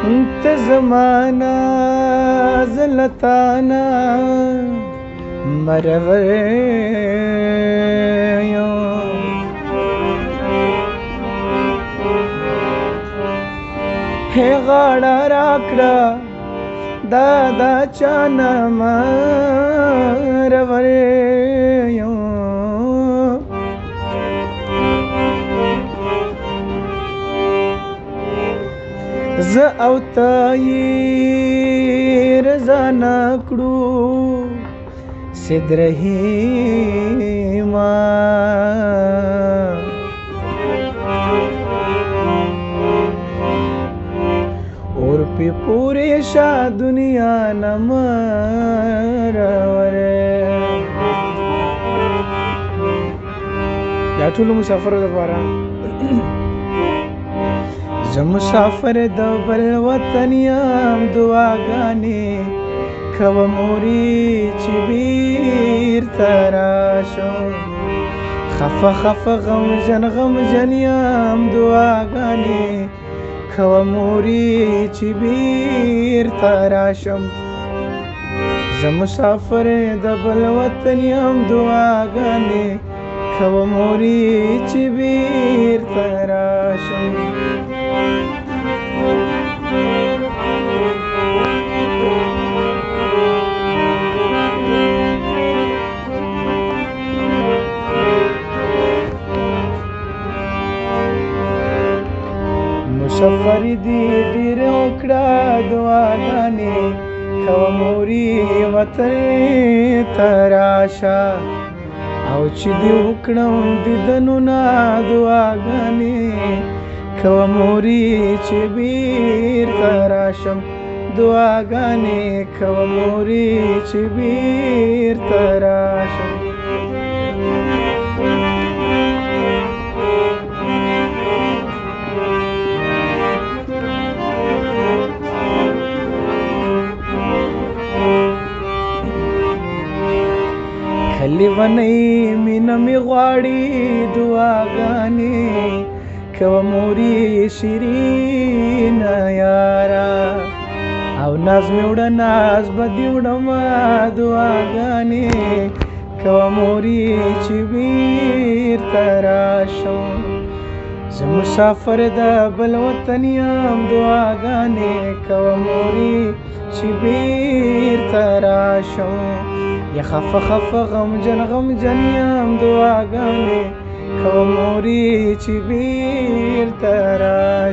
انت زمانا زلتانا مرور हे गाड़ा राकड़ा दादा चाना मरवर ز او تایی رضا نکړو سید رحیما اور پی پوری شا دنیا نمرور دا ټول مسافر لپاره زه مسافر د بل وطن یم دعاګانې کوه مورې چې بیرته راشم خفه خفه غمجن یم دعاګانې کوه مورې چې بیرته راشم زه مسافر د بل وطن یم دعاګانې کوه مورې چې بیرته راشم مسافر دی ډېر وکړه دعاګانې کوه مورې وطن ته راشه او چې دې وکړم دیدنونه دعاګانې کوه مورې چې بیرته راشم دعاګانې کوه مورې چې بیرته راشم لیونی مینه می غواړي دعاګانې کوه مورې شیرینه یاره او ناز مې وړه ناز به دې وړمه دعاګانې کوه مورې چې بیرته راشم زه مسافر د بل وطن یم دعاګانې کوه مورې چې بیرته راشم یا خفه خفه غمجن یم دعاګانې کوه مورې چې بیرته راشم